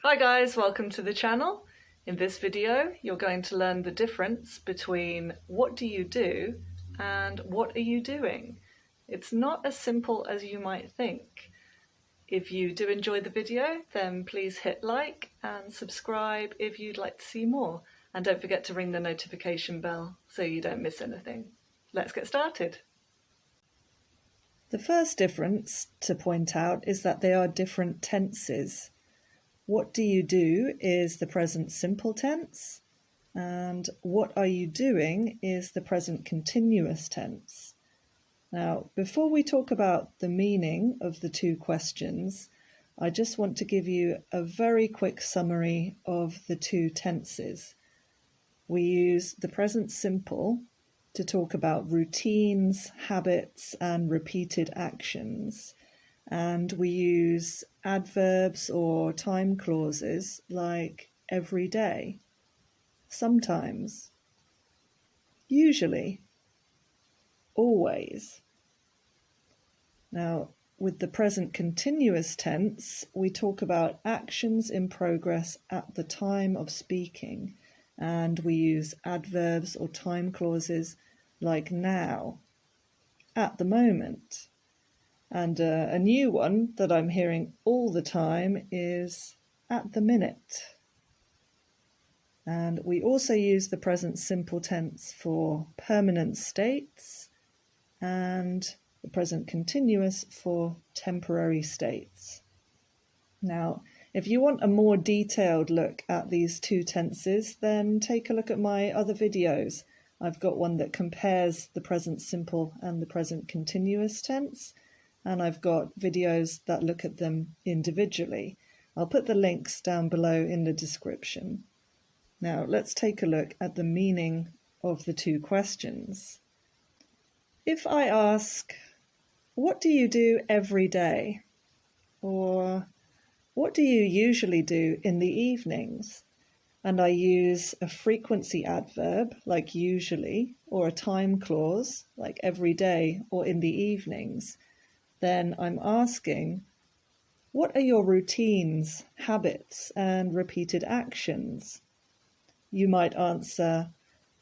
Hi guys, welcome to the channel. In this video, you're going to learn the difference between what do you do and what are you doing. It's not as simple as you might think. If you do enjoy the video, then please hit like and subscribe if you'd like to see more. And don't forget to ring the notification bell so you don't miss anything. Let's get started. The first difference to point out is that they are different tenses. What do you do is the present simple tense, and what are you doing is the present continuous tense. Now, before we talk about the meaning of the two questions, I just want to give you a very quick summary of the two tenses. We use the present simple to talk about routines, habits, and repeated actions. And we use adverbs or time clauses like every day, sometimes, usually, always. Now, with the present continuous tense, we talk about actions in progress at the time of speaking, and we use adverbs or time clauses like now, at the moment. And a new one that I'm hearing all the time is at the minute. And we also use the present simple tense for permanent states and the present continuous for temporary states. Now, if you want a more detailed look at these two tenses, then take a look at my other videos. I've got one that compares the present simple and the present continuous tense, and I've got videos that look at them individually. I'll put the links down below in the description. Now let's take a look at the meaning of the two questions. If I ask, what do you do every day? Or what do you usually do in the evenings? And I use a frequency adverb like usually, or a time clause like every day or in the evenings, then I'm asking, what are your routines, habits, and repeated actions? You might answer,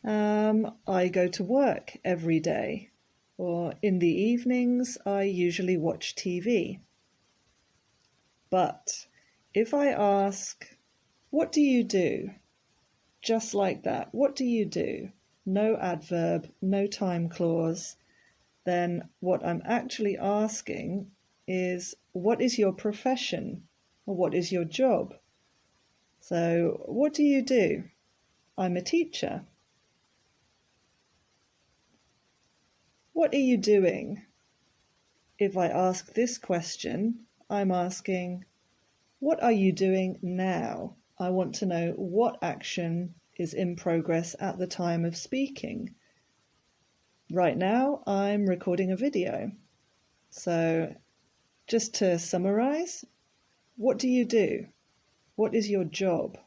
I go to work every day, or in the evenings I usually watch TV. But if I ask, what do you do? Just like that, what do you do? No adverb, no time clause. Then what I'm actually asking is, what is your profession? Or what is your job? So, what do you do? I'm a teacher. What are you doing? If I ask this question, I'm asking, what are you doing now? I want to know what action is in progress at the time of speaking. Right now, I'm recording a video. So, just to summarize, what do you do? What is your job?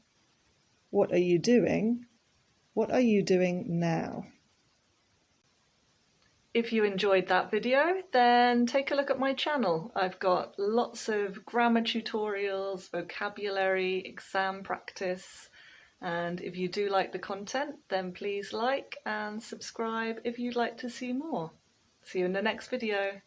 What are you doing? What are you doing now? If you enjoyed that video, then take a look at my channel. I've got lots of grammar tutorials, vocabulary, exam practice, and if you do like the content, then please like and subscribe if you'd like to see more. See you in the next video.